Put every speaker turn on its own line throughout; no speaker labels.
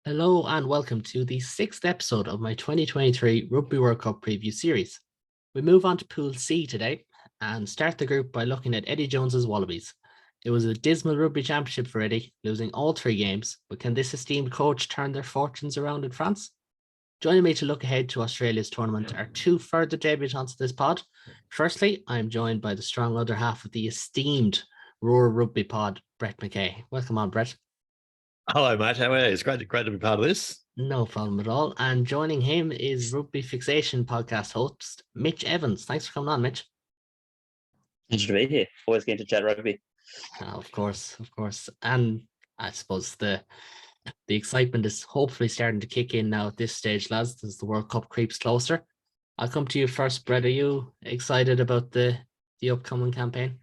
Hello and welcome to the sixth episode of my 2023 Rugby World Cup preview series. We move on to Pool C today and start the group by looking at Eddie Jones's Wallabies. It was a dismal rugby championship for Eddie, losing all three games, but can this esteemed coach turn their fortunes around in France? Joining me to look ahead to Australia's tournament are two further debutants of this pod. Firstly, I am joined by the strong other half of the esteemed Roar Rugby pod, Brett McKay. Welcome on, Brett.
Hello, mate. How are you? It's great to be part of this.
No problem at all. And joining him is Rugby Fixation podcast host, Mitch Evans. Thanks for coming on, Mitch.
Pleasure to be here. Always getting to chat rugby.
Of course. And I suppose the excitement is hopefully starting to kick in now at this stage, lads, as the World Cup creeps closer. I'll come to you first, Brett. Are you excited about the upcoming campaign?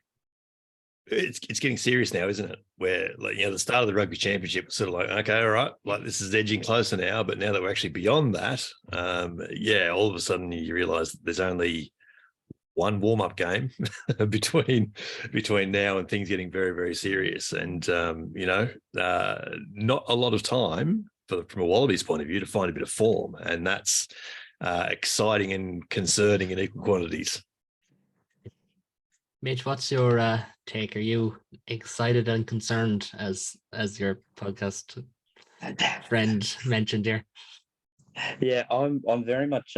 It's getting serious now, isn't it? Where, like, the start of the rugby championship was sort of like, okay, all right, like this is edging closer now. But now that we're actually beyond that, all of a sudden you realise that there's only one warm-up game between now and things getting very, very serious. And not a lot of time from a Wallabies point of view to find a bit of form, and that's exciting and concerning in equal quantities.
Mitch, what's your take? Are you excited and concerned as your podcast friend mentioned here?
Yeah, I'm very much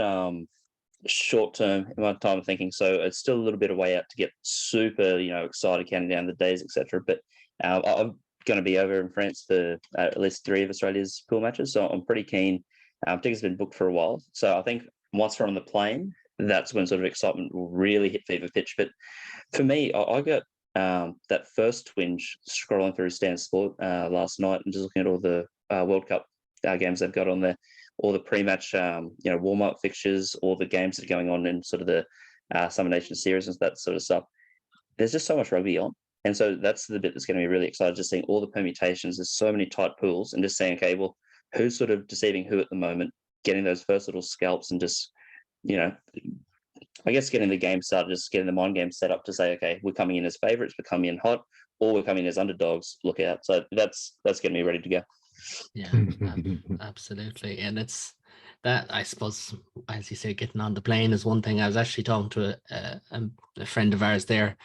short term in my time of thinking. So it's still a little bit of way out to get super, excited, counting down the days, etc. But I'm going to be over in France for at least 3 of Australia's pool matches, so I'm pretty keen. Tickets have been booked for a while, so I think once we're on the plane, that's when sort of excitement will really hit fever pitch. But for me, I got that first twinge scrolling through Stan Sport last night and just looking at all the World Cup games they've got on there, all the pre-match, warm-up fixtures, all the games that are going on in sort of the Summer Nation series and that sort of stuff. There's just so much rugby on. And so that's the bit that's going to be really excited, just seeing all the permutations. There's so many tight pools and just saying, okay, well, who's sort of deceiving who at the moment, getting those first little scalps and just, I guess getting the game started, just getting the mind game set up to say, okay, we're coming in as favourites, we're coming in hot, or we're coming in as underdogs. Look out! So that's getting me ready to go.
Yeah, absolutely. And it's that, I suppose, as you say, getting on the plane is one thing. I was actually talking to a friend of ours there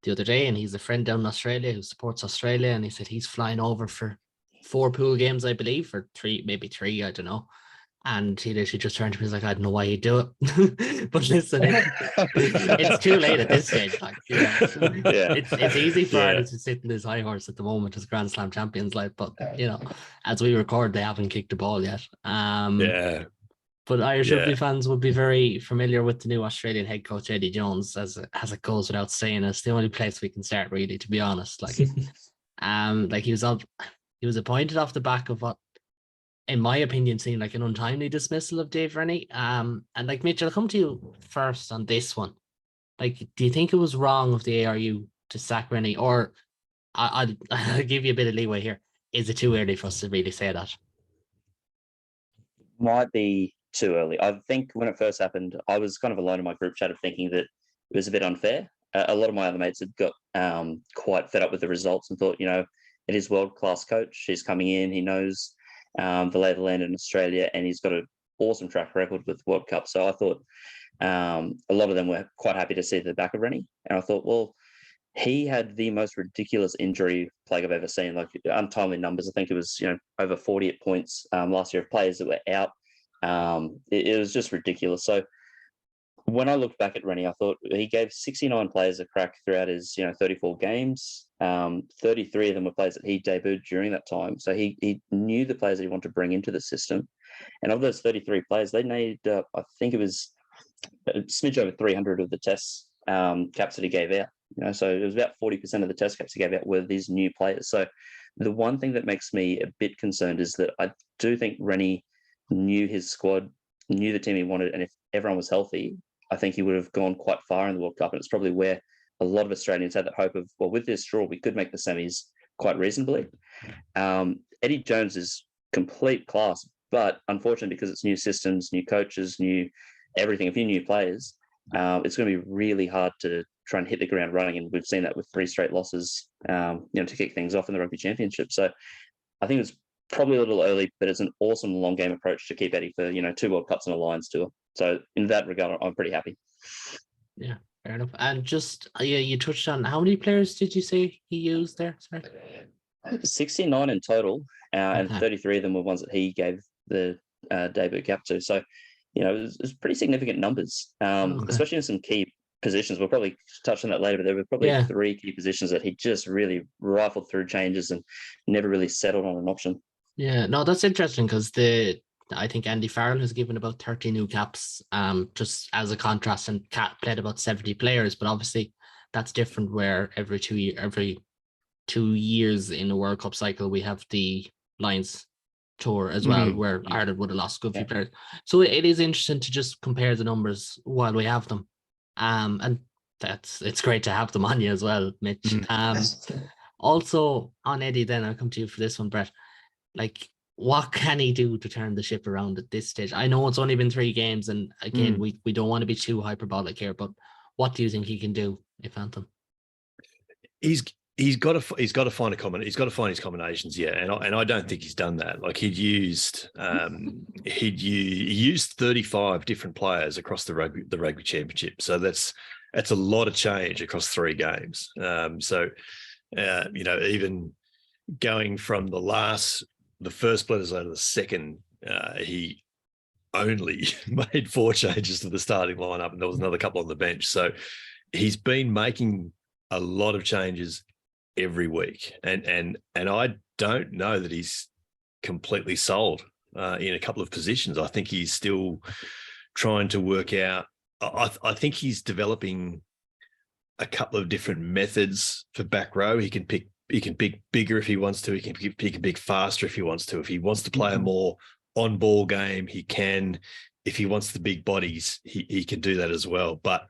the other day, and he's a friend down in Australia who supports Australia, and he said he's flying over for 4 pool games, I believe, or 3, maybe 3, I don't know. And he literally just turned to me, he's like, I don't know why he'd do it. But listen, it's too late at this stage. Like, it's easy for Ireland to sit in this high horse at the moment as Grand Slam champions, like, but as we record, they haven't kicked the ball yet. But Irish rugby fans would be very familiar with the new Australian head coach Eddie Jones, as it goes without saying. It's the only place we can start, really, to be honest. Like, he was appointed off the back of what, in my opinion, seemed like an untimely dismissal of Dave Rennie. And like, Mitch, I'll come to you first on this one. Like, do you think it was wrong of the ARU to sack Rennie, or I'll give you a bit of leeway here? Is it too early for us to really say that?
Might be too early. I think when it first happened, I was kind of alone in my group chat of thinking that it was a bit unfair. A lot of my other mates had got quite fed up with the results and thought, it is world-class coach. He's coming in. He knows the lay of the land in Australia, and he's got an awesome track record with World Cup. So I thought a lot of them were quite happy to see the back of Rennie. And I thought, well, he had the most ridiculous injury plague I've ever seen, like untimely numbers. I think it was, over 48 points last year of players that were out. It was just ridiculous. So when I looked back at Rennie, I thought he gave 69 players a crack throughout his, 34 games. 33 of them were players that he debuted during that time. So he knew the players that he wanted to bring into the system. And of those 33 players, they made, I think it was a smidge over 300 of the test caps that he gave out. So it was about 40% of the test caps he gave out were these new players. So the one thing that makes me a bit concerned is that I do think Rennie knew his squad, knew the team he wanted, and if everyone was healthy, I think he would have gone quite far in the World Cup. And it's probably where a lot of Australians had that hope of, well, with this draw, we could make the semis quite reasonably. Eddie Jones is complete class, but unfortunately, because it's new systems, new coaches, new everything, a few new players, it's going to be really hard to try and hit the ground running. And we've seen that with 3 straight losses, to kick things off in the Rugby Championship. So I think it's probably a little early, but it's an awesome long game approach to keep Eddie for 2 World Cups and a Lions tour. So in that regard, I'm pretty happy.
Yeah, fair enough. And just you touched on how many players did you say he used there? Sorry,
69 in total, and
Okay.
33 of them were ones that he gave the debut cap to. So it was pretty significant numbers,
Okay.
especially in some key positions. We'll probably touch on that later, but there were probably
Yeah.
3 key positions that he just really rifled through changes and never really settled on an option.
Yeah, no, that's interesting because I think Andy Farrell has given about 30 new caps, just as a contrast, and Cat played about 70 players, but obviously that's different where every 2 years in a World Cup cycle we have the Lions tour as well, where Ireland would have lost a good few players. So it is interesting to just compare the numbers while we have them. And it's great to have them on you as well, Mitch. Also on Eddie, then I'll come to you for this one, Brett. Like, what can he do to turn the ship around at this stage? I know it's only been 3 games, and again, we don't want to be too hyperbolic here, but what do you think he can do, if anything?
He's got to find he's got to find his combinations, and I don't think he's done that. Like he used 35 different players across the rugby championship, so that's a lot of change across 3 games. Even going from the first split out of the second, he only made 4 changes to the starting lineup, and there was another couple on the bench. So he's been making a lot of changes every week, and I don't know that he's completely sold in a couple of positions. I think he's still trying to work out. I think he's developing a couple of different methods for back row. He can pick bigger if he wants to. He can pick faster if he wants to. If he wants to play a more on-ball game, he can. If he wants the big bodies, he can do that as well. But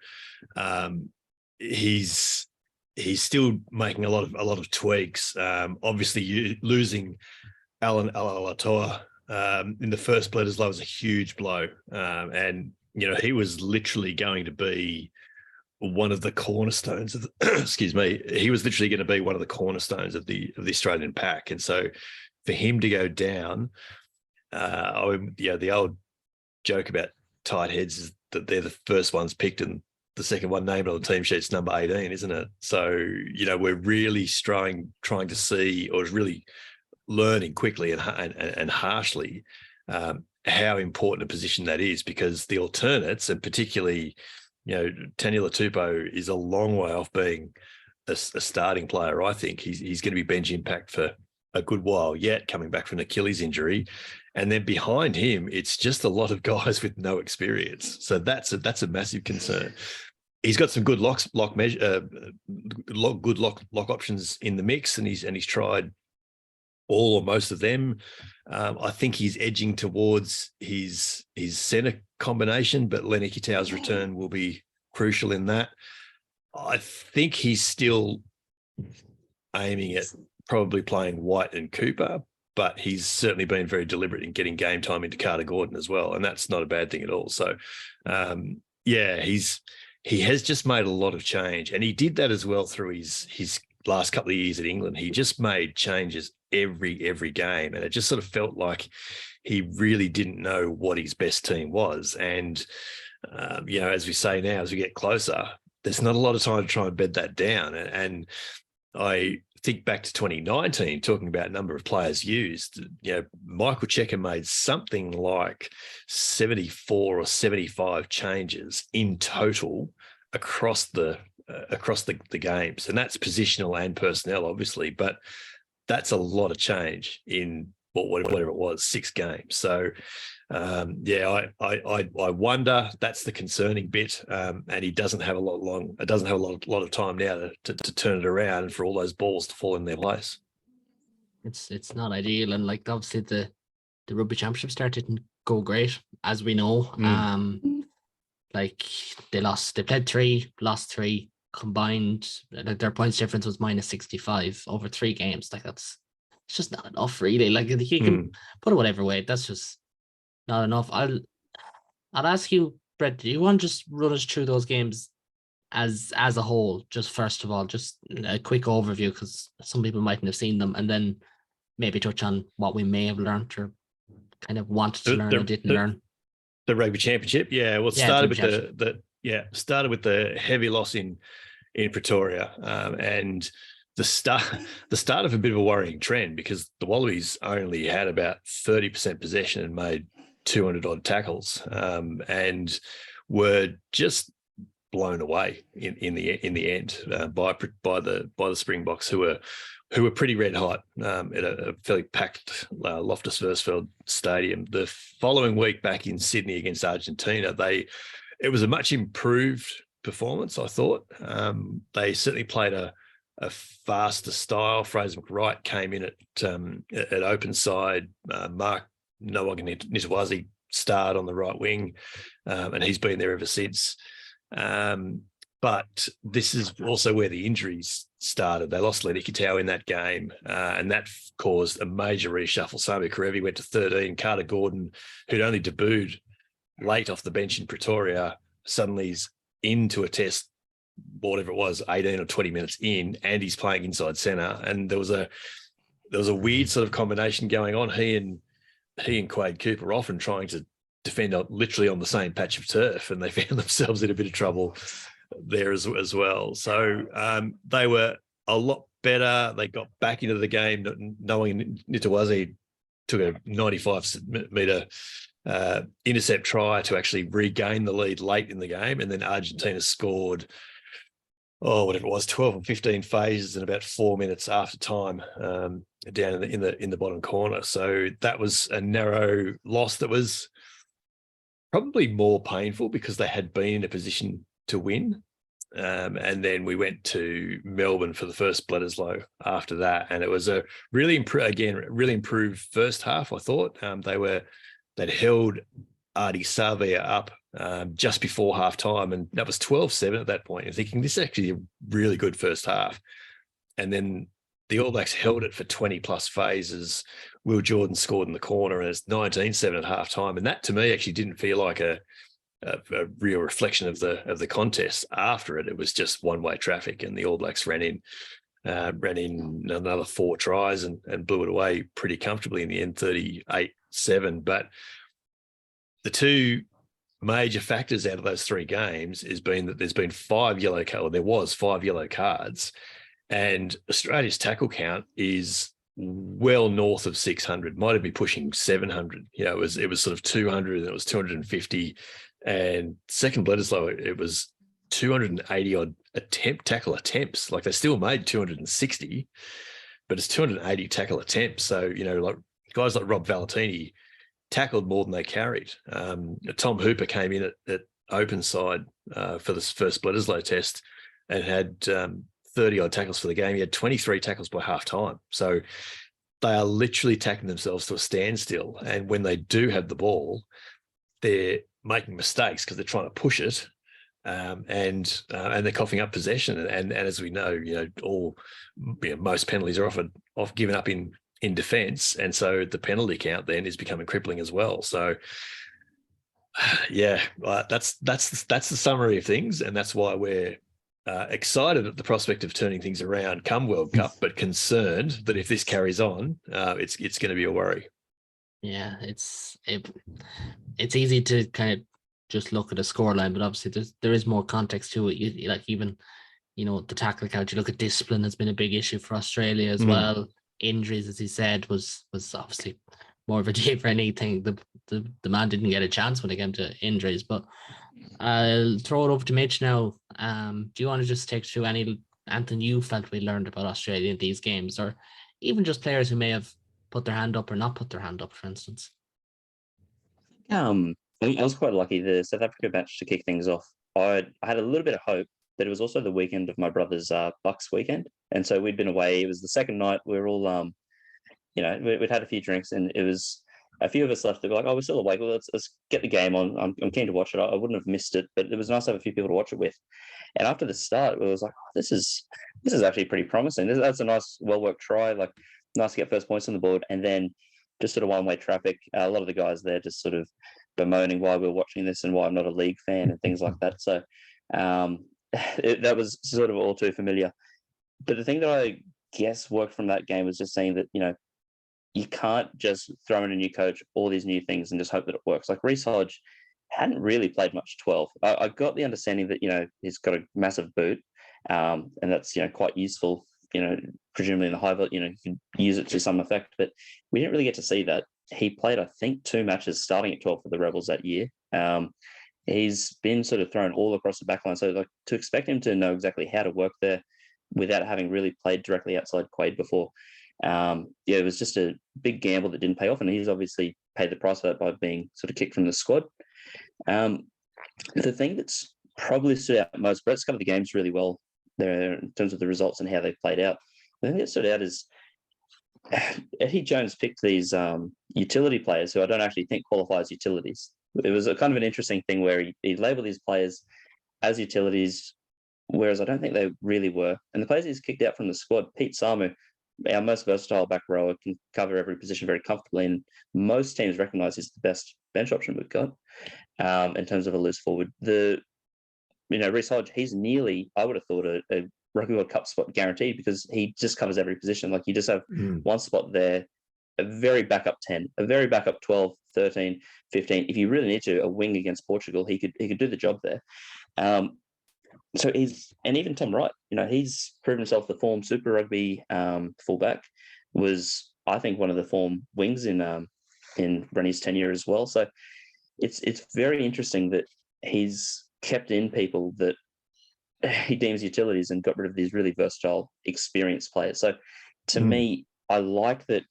he's still making a lot of tweaks. Obviously, losing Alan Alatoa in the first split as low was a huge blow, and he was literally going to be one of the cornerstones of excuse me, he was literally going to be one of the cornerstones of the Australian pack. And so for him to go down, the old joke about tight heads is that they're the first ones picked and the second one named on the team sheet's number 18, isn't it? So, we're really trying to see, or really learning quickly and harshly how important a position that is, because the alternates, and particularly Taniela Tupou, is a long way off being a starting player. I think he's going to be bench impact for a good while yet, coming back from an Achilles injury. And then behind him, it's just a lot of guys with no experience. So that's a massive concern. He's got some good lock options in the mix, and he's tried all or most of them. I think he's edging towards his centre combination, but Lenny Kitau's return will be crucial in that. I think he's still aiming at probably playing White and Cooper, but he's certainly been very deliberate in getting game time into Carter Gordon as well, and that's not a bad thing at all. So, he has just made a lot of change, and he did that as well through his last couple of years at England. He just made changes every game, and it just sort of felt like he really didn't know what his best team was. And as we say now, as we get closer, there's not a lot of time to try and bed that down. And I think back to 2019, talking about number of players used, Michael Cheika made something like 74 or 75 changes in total across the games, and that's positional and personnel, obviously, but that's a lot of change in whatever it was, 6 games. So I wonder, that's the concerning bit, and he doesn't have a lot of time now to turn it around and for all those balls to fall in their place.
It's not ideal, and like obviously the rugby championship start didn't go great, as we know. Like they played 3, lost 3 combined. Like their points difference was -65 over 3 games. Like it's just not enough, really. Like you can put it whatever way, that's just not enough. I'll ask you, Brett, do you want to just run us through those games as a whole? Just first of all, just a quick overview, because some people mightn't have seen them, and then maybe touch on what we may have learned or kind of wanted to
The-
learn
the-
and didn't
the-
learn.
The rugby championship, yeah. Well, it
Yeah,
started
rugby
with started with the heavy loss in Pretoria, and the start of a bit of a worrying trend, because the Wallabies only had about 30% possession and made 200 odd tackles, and were just blown away in the end by the Springboks, who were pretty red hot at a fairly packed Loftus Versfeld stadium. The following week back in Sydney against Argentina, it was a much improved performance, I thought. They certainly played a faster style. Fraser McWright came in at open side. Mark Nitawazi starred on the right wing, and he's been there ever since. But this is also where the injuries started. They lost Lenny Kitau in that game, and that caused a major reshuffle. Samu Karevi went to 13. Carter Gordon, who'd only debuted late off the bench in Pretoria, suddenly is into a test, whatever it was, 18 or 20 minutes in, and he's playing inside centre. And there was a weird sort of combination going on. He and Quade Cooper were often trying to defend literally on the same patch of turf, and they found themselves in a bit of trouble there as well. So they were a lot better. They got back into the game, knowing Nitawazi took a 95-metre intercept try to actually regain the lead late in the game, and then Argentina scored, whatever it was, 12 or 15 phases in about 4 minutes after time, down in the bottom corner. So that was a narrow loss that was probably more painful because they had been in a position to win. And then we went to Melbourne for the first Bledisloe after that, and it was a really improved first half, I thought. They'd held Adi Savia up just before half time, and that was 12-7 at that point. And thinking, this is actually a really good first half. And then the All Blacks held it for 20 plus phases. Will Jordan scored in the corner, and it's 19-7 at half time. And that, to me, actually didn't feel like a real reflection of the contest. After it was just one-way traffic, and the All Blacks ran in another 4 tries and blew it away pretty comfortably in the end, 38-7. But the two major factors out of those 3 games has been that there was 5 yellow cards, and Australia's tackle count is well north of 600, might have been pushing 700. It was sort of 200, and it was 250. And second Bledisloe, it was 280 odd tackle attempts. Like, they still made 260, but it's 280 tackle attempts. So, like guys like Rob Valentini tackled more than they carried. Tom Hooper came in at open side for this first Bledisloe test and had 30 odd tackles for the game. He had 23 tackles by half time. So they are literally tacking themselves to a standstill. And when they do have the ball, they're making mistakes because they're trying to push it, and they're coughing up possession. And as we know, most penalties are often given up in defence, and so the penalty count then is becoming crippling as well. So, yeah, that's the summary of things, and that's why we're excited at the prospect of turning things around come World Cup, but concerned that if this carries on, it's going to be a worry.
Yeah, it's easy to kind of just look at a scoreline, but obviously there is more context to it. Even the tackle count. You look at discipline has been a big issue for Australia as well. Injuries, as he said, was obviously more of a Dave Rennie thing. The man didn't get a chance when it came to injuries. But I'll throw it over to Mitch now. Do you want to just take us through anything you felt we learned about Australia in these games, or even just players who may have put their hand up or not put their hand up, for instance?
I was quite lucky. The South Africa match to kick things off, I had a little bit of hope, but it was also the weekend of my brother's Bucks weekend, and so we'd been away. It was the second night. We were all, we'd had a few drinks, and it was a few of us left. They were like, "Oh, we're still awake. Well, let's get the game on. I'm keen to watch it. I wouldn't have missed it, but it was nice to have a few people to watch it with." And after the start, it was like, oh, this is actually pretty promising. That's a nice, well worked try. Like, nice to get first points on the board, and then just sort of one-way traffic. A lot of the guys there just sort of bemoaning why we're watching this and why I'm not a league fan and things like that. So that was sort of all too familiar. But the thing that I guess worked from that game was just saying that, you can't just throw in a new coach, all these new things, and just hope that it works. Like Reece Hodge hadn't really played much 12. I got the understanding that, he's got a massive boot, and that's, quite useful, presumably in the high vote, you can use it to some effect, but we didn't really get to see that. He played, I think, 2 matches starting at 12 for the Rebels that year. He's been sort of thrown all across the backline. So like to expect him to know exactly how to work there without having really played directly outside Quade before, it was just a big gamble that didn't pay off. And he's obviously paid the price for that by being sort of kicked from the squad. The thing that's probably stood out most, Brett's covered the games really well there in terms of the results and how they played out. The thing that stood out is Eddie Jones picked these utility players who I don't actually think qualify as utilities. It was a kind of an interesting thing where he labeled these players as utilities, whereas I don't think they really were. And the players he's kicked out from the squad, Pete Samu, our most versatile back rower, can cover every position very comfortably, and most teams recognise he's the best bench option we've got in terms of a loose forward. Reece Hodge, he's nearly, I would have thought, a Rugby World Cup spot guaranteed, because he just covers every position. Like you just have one spot there, a very backup 10, a very backup 12, 13, 15. If you really need to, a wing against Portugal, he could do the job there. So and even Tom Wright, he's proven himself the form Super Rugby fullback, was, I think, one of the form wings in Rennie's tenure as well. So it's very interesting that he's kept in people that he deems utilities and got rid of these really versatile, experienced players. So to me, I like that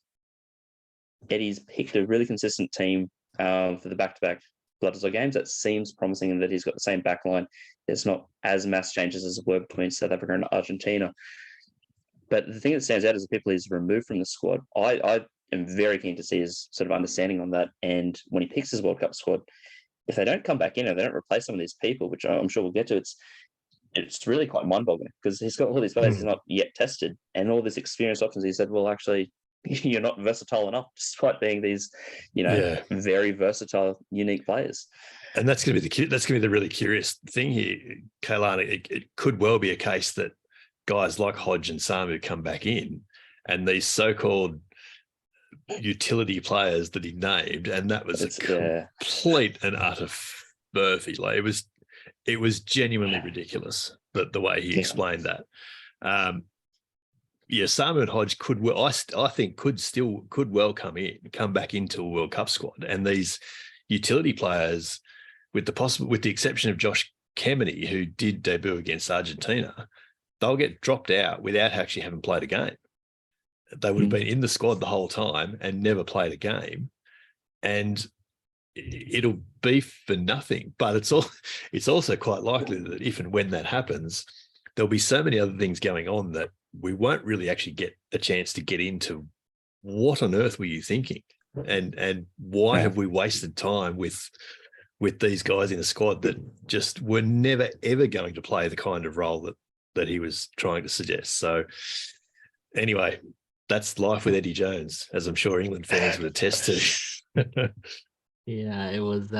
Eddie's picked a really consistent team for the back-to-back Blood games. That seems promising, in that he's got the same back line. There's not as mass changes as there were between South Africa and Argentina. But the thing that stands out is the people he's removed from the squad. I am very keen to see his sort of understanding on that. And when he picks his World Cup squad, if they don't come back in, or they don't replace some of these people, which I'm sure we'll get to, it's really quite mind-boggling, because he's got all these players he's not yet tested, and all these experienced options. He said, well, actually, you're not versatile enough, despite being these, very versatile, unique players.
And that's going to be the really curious thing here, Kaylana. It could well be a case that guys like Hodge and Samu come back in, and these so-called utility players that he named, and that was a complete and utter Murphy. Like it was genuinely ridiculous, the way he explained that. Samu and Hodge could well, I think could well come back into a World Cup squad. And these utility players, with the exception of Josh Kemeny, who did debut against Argentina, they'll get dropped out without actually having played a game. They would have been in the squad the whole time and never played a game, and it'll be for nothing. But it's also quite likely that if and when that happens, there'll be so many other things going on that we won't really actually get a chance to get into what on earth were you thinking, and why have we wasted time with these guys in a squad that just were never ever going to play the kind of role that he was trying to suggest. So anyway, that's life with Eddie Jones, as I'm sure England fans would attest to.
Yeah, it was.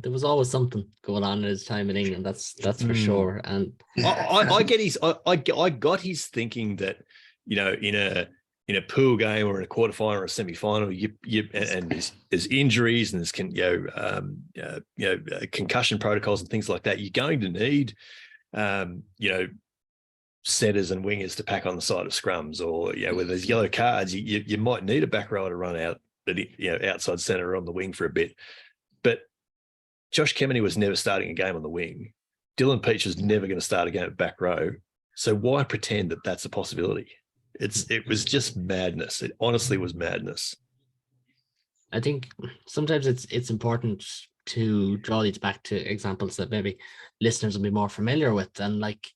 There was always something going on in his time in England. That's for sure. And
I get I got his thinking that, in a pool game or in a quarterfinal or a semi-final, and there's injuries and there's concussion protocols and things like that. You're going to need setters and wingers to pack on the side of scrums, or where there's yellow cards, you might need a back rower to run out, outside centre on the wing for a bit. But Josh Kemeny was never starting a game on the wing. Dylan Peach is never going to start a game at back row. So why pretend that that's a possibility? It was just madness. It honestly was madness.
I think sometimes it's important to draw these back to examples that maybe listeners will be more familiar with. And like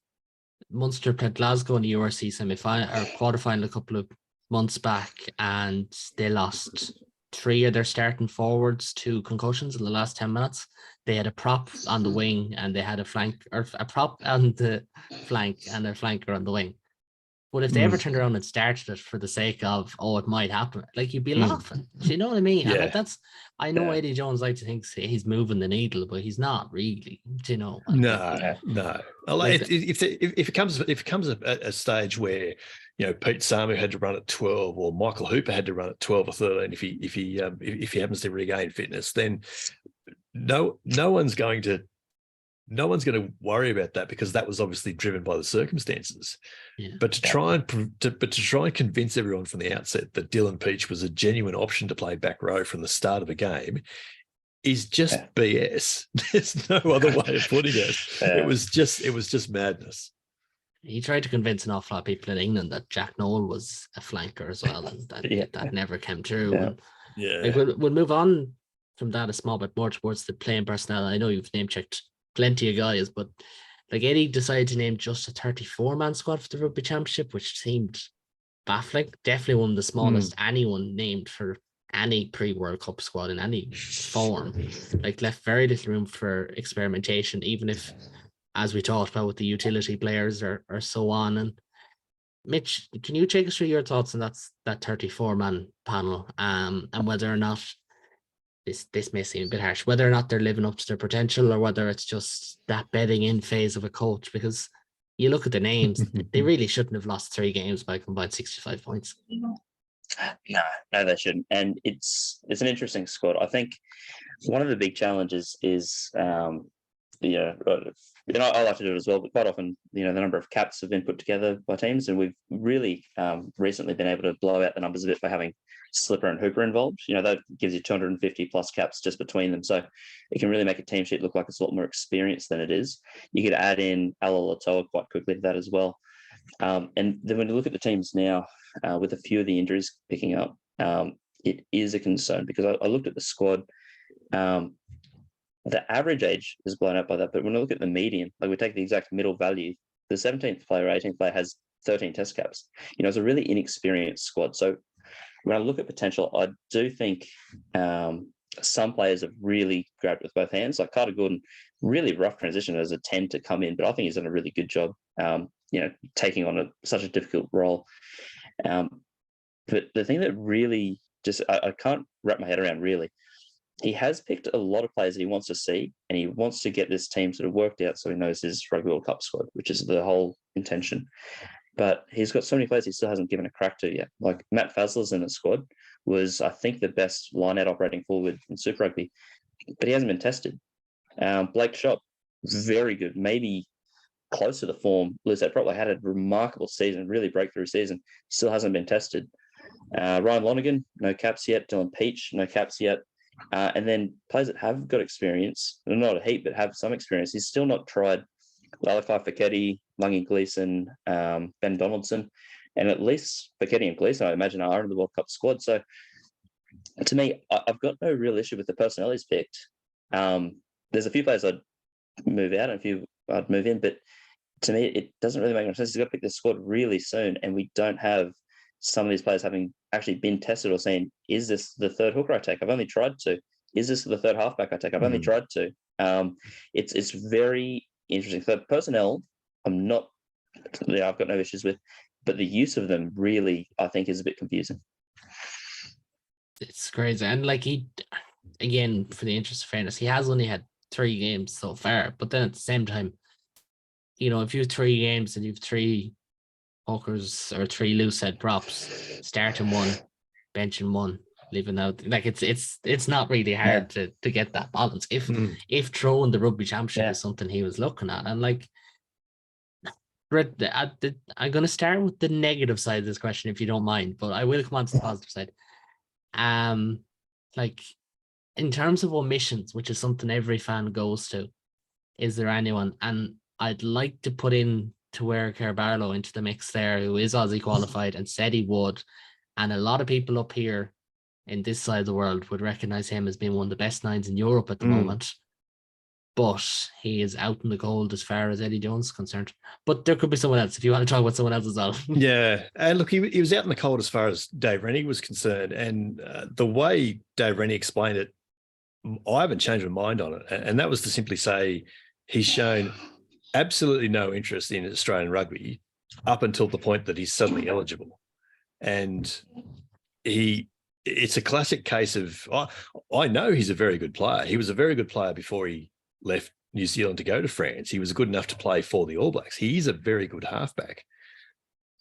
Munster played Glasgow in the URC semi-final or quarterfinal a couple of months back, and they lost 3 of their starting forwards to concussions in the last 10 minutes. They had a prop on the wing, and they had a prop on the flank and a flanker on the wing. But if they ever turned around and started it for the sake of, it might happen, like, you'd be laughing. Do you know what I mean?
Yeah.
And I know Eddie Jones likes to think he's moving the needle, but he's not really. Do you know?
No. Like if it comes a stage where Pete Samu had to run at 12, or Michael Hooper had to run at 12 or 13 if he happens to regain fitness, then no one's going to worry about that, because that was obviously driven by the circumstances.
Yeah.
But to try and convince everyone from the outset that Dylan Peach was a genuine option to play back row from the start of a game is just BS. There's no other way of putting it. It was just madness.
He tried to convince an awful lot of people in England that Jack Noel was a flanker as well, and that never came true.
Yeah.
And, we'll move on from that a small bit more towards the playing personnel. I know you've name checked plenty of guys, but like Eddie decided to name just a 34-man squad for the Rugby Championship, which seemed baffling. Definitely one of the smallest anyone named for any pre-World Cup squad in any form. Like, left very little room for experimentation, even if, as we talked about with the utility players or so on. And Mitch, can you take us through your thoughts on that 34-man panel, and whether or not this may seem a bit harsh, whether or not they're living up to their potential, or whether it's just that bedding in phase of a coach? Because you look at the names, they really shouldn't have lost 3 games by combined 65 points.
No, they shouldn't. And it's an interesting squad. I think one of the big challenges is, and I like to do it as well, but quite often, the number of caps have been put together by teams, and we've really recently been able to blow out the numbers a bit by having Slipper and Hooper involved. That gives you 250 plus caps just between them. So it can really make a team sheet look like it's a lot more experienced than it is. You could add in Alaalatoa quite quickly to that as well. And then when you look at the teams now, with a few of the injuries picking up, it is a concern, because I looked at the squad. The average age is blown up by that, but when I look at the median, like we take the exact middle value, the 17th player, 18th player has 13 test caps. It's a really inexperienced squad. So when I look at potential, I do think some players have really grabbed it with both hands. Like Carter Gordon, really rough transition as a 10 to come in, but I think he's done a really good job, taking on such a difficult role. But the thing that really just, I can't wrap my head around really, he has picked a lot of players that he wants to see, and he wants to get this team sort of worked out so he knows his Rugby World Cup squad, which is the whole intention. But he's got so many players he still hasn't given a crack to yet. Like Matt Fazler's in the squad was, I think, the best line-out operating forward in Super Rugby, but he hasn't been tested. Blake Shop, very good, maybe close to the form Liz had probably had a remarkable season, really breakthrough season, still hasn't been tested. Ryan Lonergan, no caps yet. Dylan Peach, no caps yet. And then players that have got experience, not a heap, but have some experience. He's still not tried Lalakai Feketi, Lungi Gleeson, Ben Donaldson, and at least Feketi and Gleeson, I imagine, are in the World Cup squad. So to me, I've got no real issue with the personnel he's picked. There's a few players I'd move out and a few I'd move in, but to me, it doesn't really make much sense. He's got to pick this squad really soon, and we don't have some of these players having actually been tested or saying, is this the third hooker I take? I've only tried 2. Is this the third halfback I take? I've only tried 2. It's very interesting. So personnel, I've got no issues with, but the use of them really, I think, is a bit confusing.
It's crazy. And like, he, again, for the interest of fairness, he has only had 3 games so far, but then at the same time, if you have 3 games and you have 3 hookers or 3 loose head props, starting 1, benching 1, leaving out, like it's not really hard to get that balance if throwing the Rugby Championship is something he was looking at. And like, I'm going to start with the negative side of this question, if you don't mind, but I will come on to the positive side. Like, in terms of omissions, which is something every fan goes to, is there anyone? And I'd like to put in Tawera Kerr-Barlow into the mix there, who is Aussie qualified and said he would. And a lot of people up here in this side of the world would recognize him as being one of the best 9s in Europe at the moment. But he is out in the cold as far as Eddie Jones is concerned. But there could be someone else if you want to talk about someone else as well.
Yeah. And look, he was out in the cold as far as Dave Rennie was concerned. And the way Dave Rennie explained it, I haven't changed my mind on it. And that was to simply say he's shown absolutely no interest in Australian rugby up until the point that he's suddenly eligible. And it's a classic case of, I know he's a very good player. He was a very good player before he left New Zealand to go to France. He was good enough to play for the All Blacks. He is a very good halfback.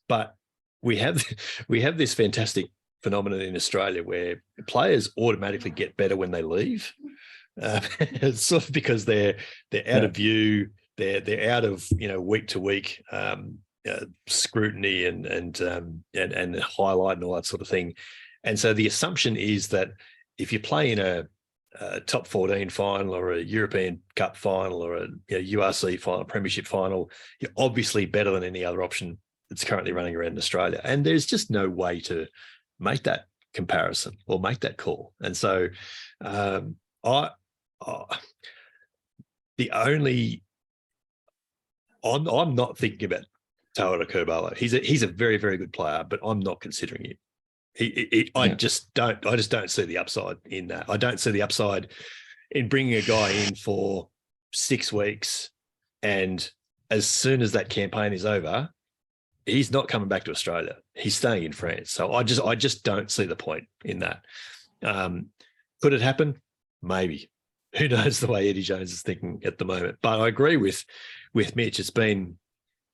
But we have this fantastic phenomenon in Australia where players automatically get better when they leave. It's sort of because they're out of view, they're out of week to week scrutiny and highlight and all that sort of thing. And so the assumption is that if you play in a top 14 final or a European Cup final or a URC final, Premiership final, you're obviously better than any other option that's currently running around in Australia. And there's just no way to make that comparison or make that call. And so I'm not thinking about Taura Kurbalo. He's a very, very good player, but I'm not considering him. I just don't see the upside in that. I don't see the upside in bringing a guy in for 6 weeks, and as soon as that campaign is over, he's not coming back to Australia. He's staying in France. So I just don't see the point in that. Could it happen? Maybe. Who knows the way Eddie Jones is thinking at the moment? But I agree with Mitch. It's been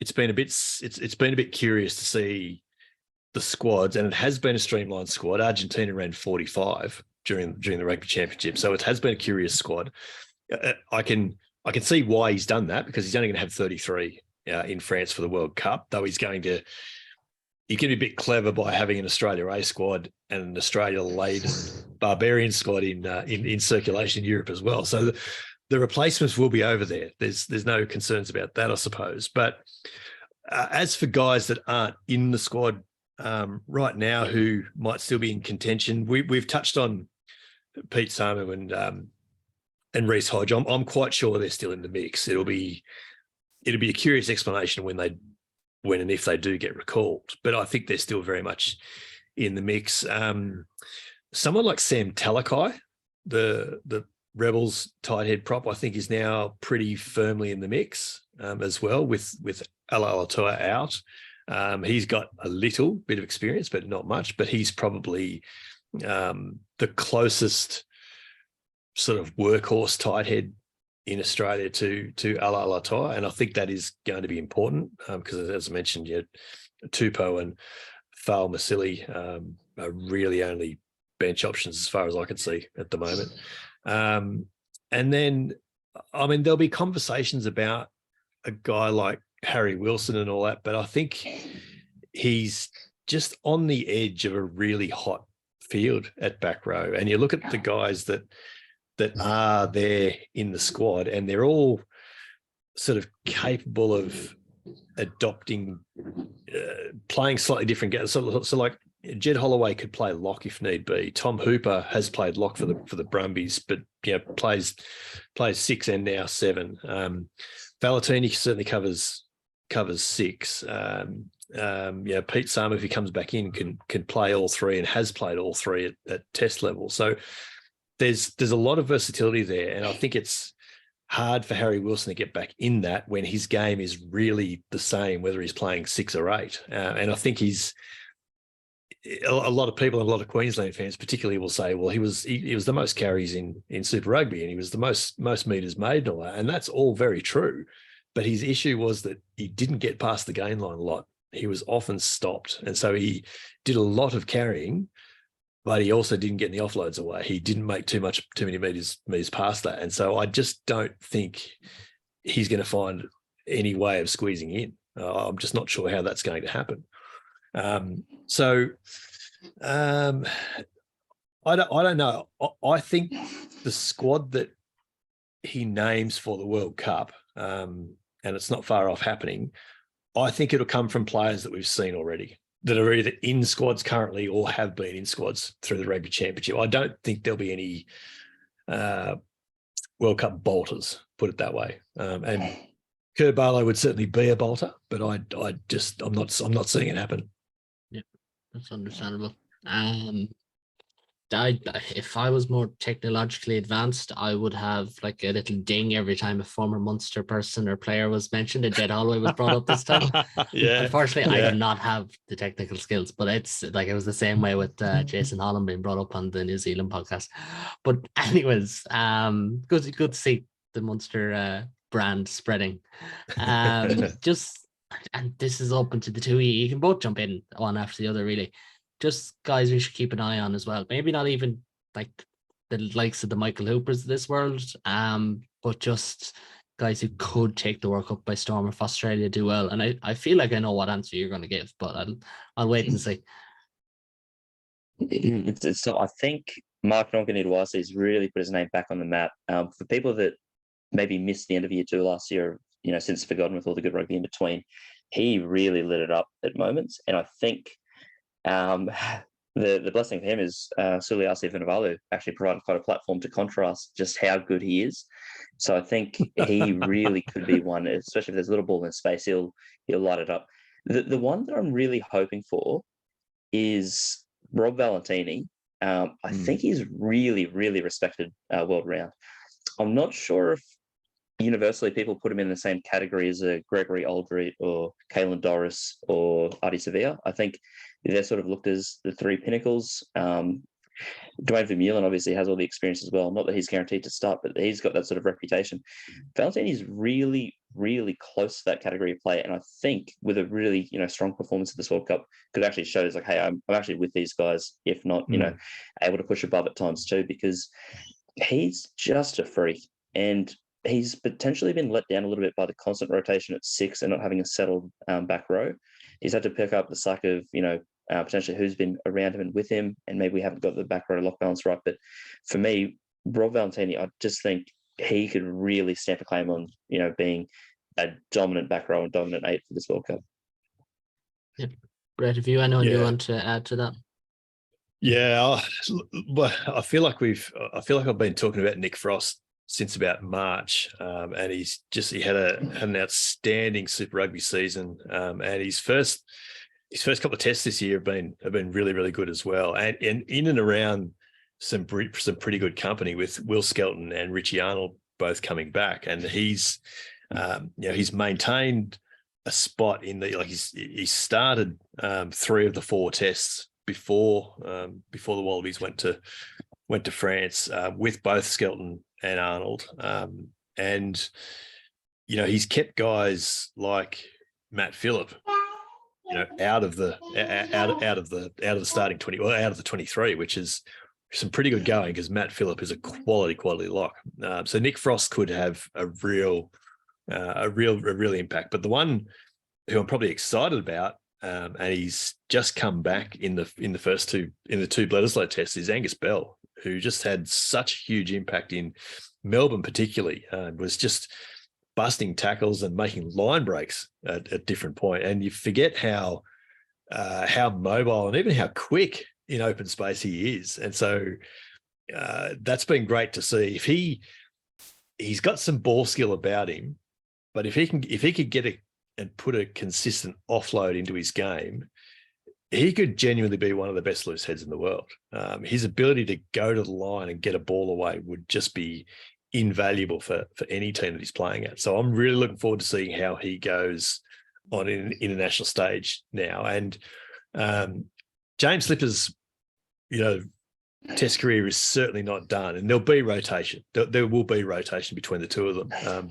a bit curious to see the squads, and it has been a streamlined squad. Argentina ran 45 during the Rugby Championship, so it has been a curious squad. I can see why he's done that, because he's only going to have 33 in France for the World Cup, though he can be a bit clever by having an Australia A squad and an Australia laden Barbarian squad in circulation in Europe as well. So the replacements will be over there. There's no concerns about that, I suppose. But as for guys that aren't in the squad right now who might still be in contention, we've touched on Pete Samu and Reece Hodge. I'm quite sure they're still in the mix. It'll be a curious explanation when and if they do get recalled, but I think they're still very much in the mix. Someone like Sam Talakai, the Rebels tight head prop, I think is now pretty firmly in the mix as well, with Alaalatoa out. He's got a little bit of experience, but not much. But he's probably the closest sort of workhorse tight head in Australia to Alaalatoa, and I think that is going to be important because, as I mentioned, Tupou and Thal Masili are really only bench options as far as I can see at the moment. And then, I mean, there'll be conversations about a guy like Harry Wilson and all that, but I think he's just on the edge of a really hot field at back row. And you look at the guys that are there in the squad, and they're all sort of capable of adopting, playing slightly different games. So like Jed Holloway could play lock if need be. Tom Hooper has played lock for the Brumbies, but plays 6 and now 7. Valentini certainly covers 6. Pete Samu, if he comes back in, can play all 3 and has played all 3 at test level. So there's a lot of versatility there, and I think it's hard for Harry Wilson to get back in that when his game is really the same, whether he's playing 6 or 8. And I think a lot of people and a lot of Queensland fans particularly will say, well, he was the most carries in Super Rugby, and he was the most meters made and all that. And that's all very true. But his issue was that he didn't get past the gain line a lot. He was often stopped. And so he did a lot of carrying, but he also didn't get any offloads away. He didn't make too many meters past that. And so I just don't think he's going to find any way of squeezing in. I'm just not sure how that's going to happen. I don't know. I think the squad that he names for the World Cup, and it's not far off happening, I think it'll come from players that we've seen already, that are either in squads currently or have been in squads through the Rugby Championship. I don't think there'll be any World Cup bolters, put it that way. And Kurbalo would certainly be a bolter, but I'm not seeing it happen.
Yeah, that's understandable. If I was more technologically advanced, I would have like a little ding every time a former Munster person or player was mentioned, and Jed Holloway was brought up this time. Unfortunately, I do not have the technical skills, but it's like it was the same way with Jason Holland being brought up on the New Zealand podcast. But anyways, good to see the Munster brand spreading. Just and this is open to the two of you. You can both jump in one after the other, really. Just guys we should keep an eye on as well. Maybe not even like the likes of the Michael Hoopers of this world, but just guys who could take the World Cup by storm if Australia do well. And I feel like I know what answer you're going to give, but I'll wait and see.
It's not, I think Mark Nonkanitawase has really put his name back on the map. For people that maybe missed the end of year 2 last year, since forgotten with all the good rugby in between, he really lit it up at moments. And I think the blessing for him is Suliasi Vunivalu actually provided quite a platform to contrast just how good he is. So I think he really could be one, especially if there's a little ball in space, he'll light it up. The one that I'm really hoping for is Rob Valentini. I think he's really, really respected world round. I'm not sure if universally people put him in the same category as a Gregory Aldred or Kalen Doris or Adi Sevilla. I think they're sort of looked as the three pinnacles. Dwayne Vermeulen obviously has all the experience as well. Not that he's guaranteed to start, but he's got that sort of reputation. Valentini's really, really close to that category of player. And I think with a really, strong performance at this World Cup could actually show like, hey, I'm actually with these guys, if not, able to push above at times too, because he's just a freak. And he's potentially been let down a little bit by the constant rotation at 6 and not having a settled back row. He's had to pick up the slack of, potentially who's been around him and with him, and maybe we haven't got the back row lock balance right. But for me, Rob Valentini, I just think he could really stamp a claim on, being a dominant back row and dominant 8 for this World Cup.
Yeah. Brett, if you anyone you want to add to that?
Yeah, I feel like I've been talking about Nick Frost since about March, and he had an outstanding Super Rugby season, and his first couple of tests this year have been really, really good as well, and in and around some pretty good company with Will Skelton and Richie Arnold both coming back, and he's maintained a spot in he started 3 of the 4 tests before the Wallabies went to France with both Skelton and Arnold, and he's kept guys like Matt Phillip, out of the starting 20, or out of the 23, which is some pretty good going because Matt Phillip is a quality lock. So Nick Frost could have a real impact. But the one who I'm probably excited about, and he's just come back in the two Bledisloe tests, is Angus Bell, who just had such a huge impact in Melbourne, particularly, was just busting tackles and making line breaks at different point. And you forget how mobile and even how quick in open space he is. And so that's been great to see. If he's got some ball skill about him, but if he could get and put a consistent offload into his game, he could genuinely be one of the best loose heads in the world. His ability to go to the line and get a ball away would just be invaluable for any team that he's playing at. So I'm really looking forward to seeing how he goes on an international stage now. And James Slipper's, test career is certainly not done, and there'll be rotation. There will be rotation between the two of them.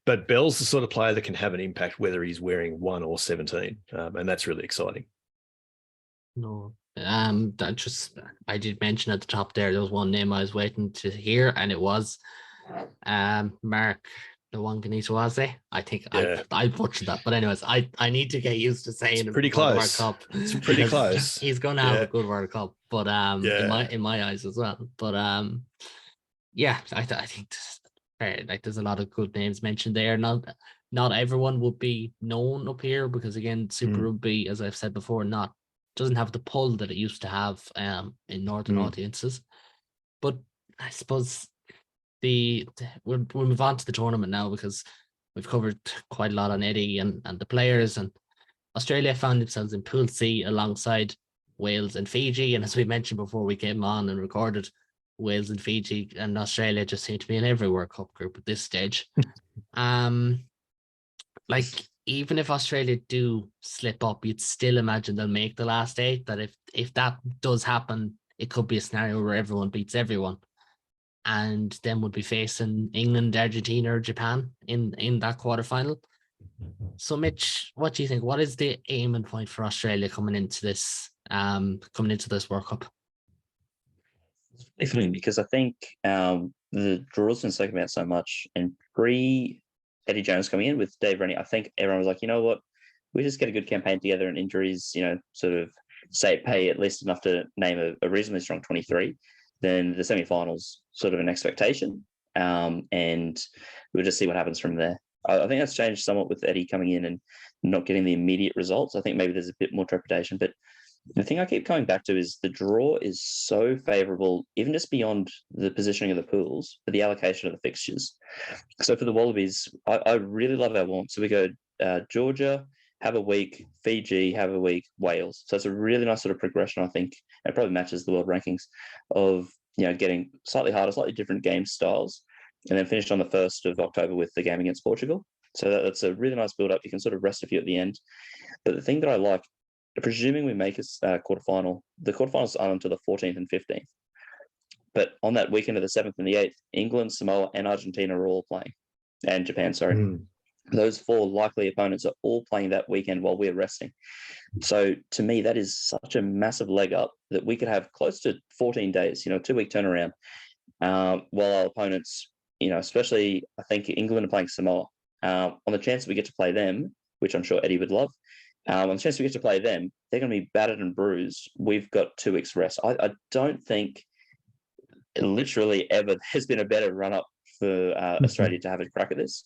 But Bell's the sort of player that can have an impact whether he's wearing 1 or 17, and that's really exciting.
No, I did mention at the top there was one name I was waiting to hear, and it was Mark Nwanganitawase. I think I butchered that, but anyways, I need to get used to saying
it's pretty close.
World Cup.
It's pretty close.
He's going to have a good World Cup, but in my eyes as well. But I think there's a lot of good names mentioned there. Not everyone would be known up here because again, Super Rugby, as I've said before, doesn't have the pull that it used to have in northern audiences. But I suppose we'll move on to the tournament now because we've covered quite a lot on Eddie and the players, and Australia found themselves in Pool C alongside Wales and Fiji. And as we mentioned before we came on and recorded, Wales and Fiji and Australia just seem to be in every World Cup group at this stage. Even if Australia do slip up, you'd still imagine they'll make the last 8. That if that does happen, it could be a scenario where everyone beats everyone, and then would be facing England, Argentina, or Japan in that quarterfinal. So, Mitch, what do you think? What is the aim and point for Australia coming into this World Cup?
It's funny because I think the draw's been spoken about so much, and pre Eddie Jones coming in with Dave Rennie, I think everyone was like, you know what, we just get a good campaign together, and injuries, sort of pay at least enough to name a reasonably strong 23. Then the semi-finals sort of an expectation, and we'll just see what happens from there. I think that's changed somewhat with Eddie coming in and not getting the immediate results. I think maybe there's a bit more trepidation, but the thing I keep coming back to is the draw is so favourable, even just beyond the positioning of the pools, for the allocation of the fixtures. So for the Wallabies, I really love our warm. So we go Georgia, have a week, Fiji, have a week, Wales. So it's a really nice sort of progression, I think. And it probably matches the world rankings of, getting slightly harder, slightly different game styles, and then finished on the 1st of October with the game against Portugal. So that's a really nice build-up. You can sort of rest a few at the end. But the thing that I like, presuming we make a quarterfinal, the quarterfinals aren't until the 14th and 15th. But on that weekend of the 7th and the 8th, England, Samoa, and Argentina are all playing. And Japan, sorry. Those 4 likely opponents are all playing that weekend while we're resting. So to me, that is such a massive leg up that we could have close to 14 days, 2-week turnaround, while our opponents, especially I think England are playing Samoa. On the chance we get to play them, which I'm sure Eddie would love, on the chance we get to play them, they're going to be battered and bruised. We've got 2 weeks rest. I don't think literally ever there's been a better run-up for Australia to have a crack at this.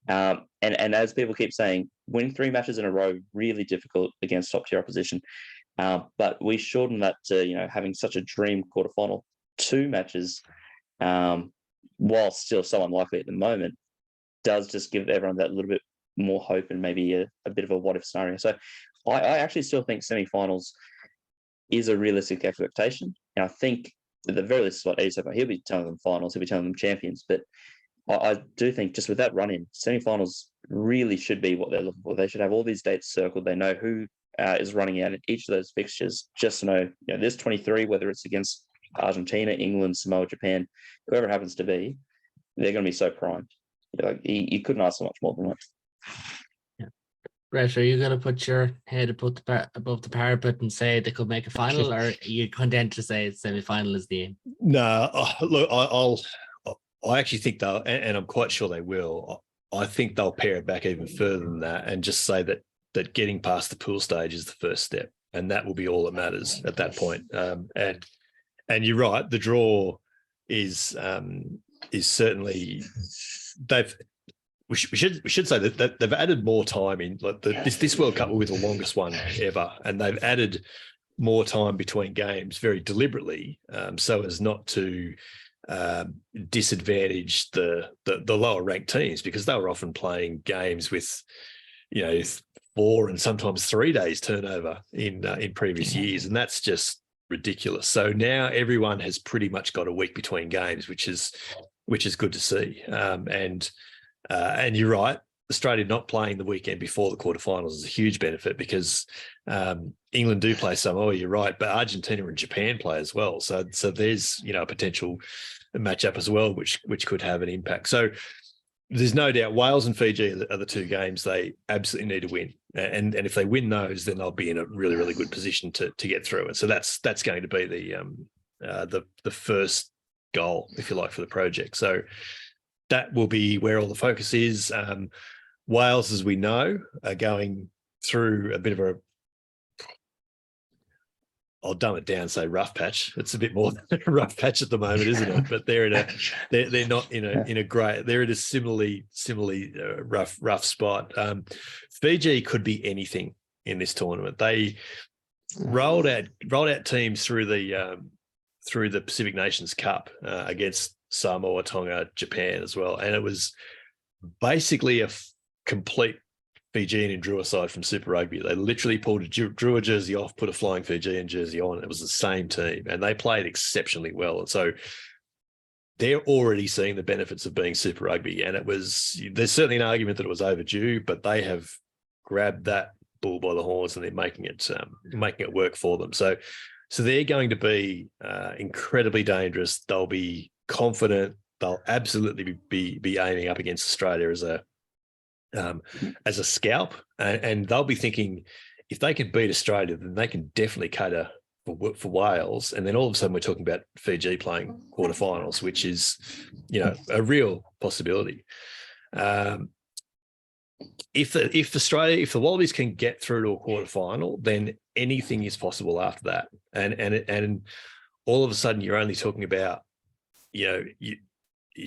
And as people keep saying, winning 3 matches in a row, really difficult against top-tier opposition. But we shorten that to, having such a dream quarterfinal, 2 matches, while still so unlikely at the moment, does just give everyone that little bit more hope and maybe a bit of a what-if scenario. So I actually still think semi-finals is a realistic expectation. And I think at the very least, what Eddie said, he'll be telling them finals, he'll be telling them champions. But I do think just with that run-in, semi-finals really should be what they're looking for. They should have all these dates circled. They know who is running out in each of those fixtures, just to know, there's 23, whether it's against Argentina, England, Samoa, Japan, whoever it happens to be, they're going to be so primed. You couldn't ask for much more than that.
Yeah. Brett, are you going to put your head above the parapet and say they could make a final, or are you content to say semi-final is the aim?
No, look, I actually think they'll, and I'm quite sure they will. I think they'll pare it back even further than that and just say that getting past the pool stage is the first step, and that will be all that matters at that point. And you're right, the draw is certainly we should say that they've added more time in. Like this World Cup will be the longest one ever, and they've added more time between games very deliberately, so as not to disadvantage the lower ranked teams, because they were often playing games with 4 and sometimes 3 days turnover in previous years, and that's just ridiculous. So now everyone has pretty much got a week between games, which is good to see. And you're right, Australia not playing the weekend before the quarterfinals is a huge benefit, because England do play Samoa, you're right, but Argentina and Japan play as well. So there's a potential matchup as well, which could have an impact. So there's no doubt Wales and Fiji are the 2 games they absolutely need to win, and if they win those, then they'll be in a really, really good position to get through. And so that's going to be the first goal, if you like, for the project. So that will be where all the focus is. Wales, as we know, are going through a bit of I'll dumb it down and say rough patch. It's a bit more than a rough patch at the moment, isn't it? But they're not in a great. They're in a similarly rough spot. Fiji could be anything in this tournament. They rolled out teams through the Pacific Nations Cup against Samoa, Tonga, Japan as well, and it was basically a complete Fijian and Drua side from Super Rugby. They literally pulled a Drua jersey off, put a flying Fijian jersey on. It was the same team, and they played exceptionally well. And so they're already seeing the benefits of being Super Rugby. And there's certainly an argument that it was overdue, but they have grabbed that bull by the horns and they're making it work for them. So they're going to be incredibly dangerous. They'll be confident. They'll absolutely be aiming up against Australia as a scalp, and they'll be thinking if they can beat Australia, then they can definitely cater for Wales. And then all of a sudden we're talking about Fiji playing quarterfinals, which is, a real possibility. If the Wallabies can get through to a quarterfinal, then anything is possible after that. And all of a sudden you're only talking about, you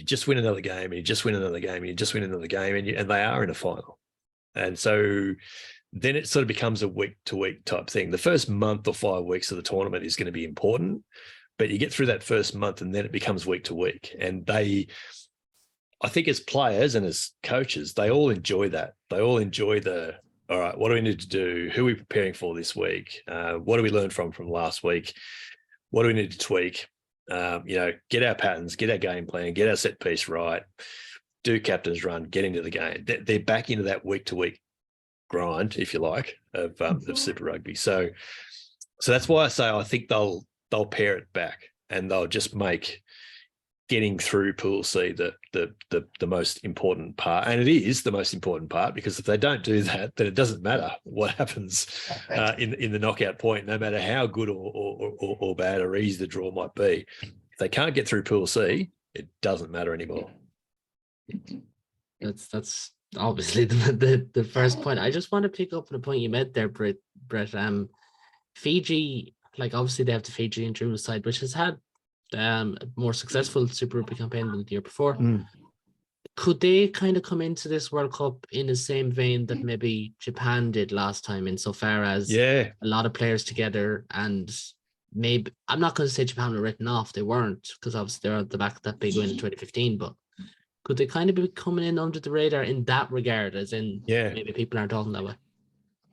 just win another game, and you just win another game, and you just win another game, and they are in a final. And so then it sort of becomes a week-to-week type thing. The first month or 5 weeks of the tournament is going to be important, but you get through that first month and then it becomes week-to-week. And I think as players and as coaches, they all enjoy that. They all enjoy all right, what do we need to do? Who are we preparing for this week? What do we learn from last week? What do we need to tweak? Get our patterns, get our game plan, get our set piece right, do captain's run, get into the game. They're back into that week-to-week grind, if you like, of Super Rugby. So that's why I say I think they'll pare it back, and they'll just make getting through Pool C the most important part. And it is the most important part, because if they don't do that, then it doesn't matter what happens in the knockout point, no matter how good or bad or easy the draw might be. If they can't get through Pool C, it doesn't matter anymore.
That's obviously the first point. I just want to pick up on the point you made there, Brett. Fiji, like obviously they have the Fiji and Drew side, which has had a more successful Super Rugby campaign than the year before. Could they kind of come into this World Cup in the same vein that maybe Japan did last time, insofar as a lot of players together? And maybe, I'm not going to say Japan were written off, they weren't, because obviously they're at the back of that big win in 2015, but could they kind of be coming in under the radar in that regard, as in maybe people aren't talking that way?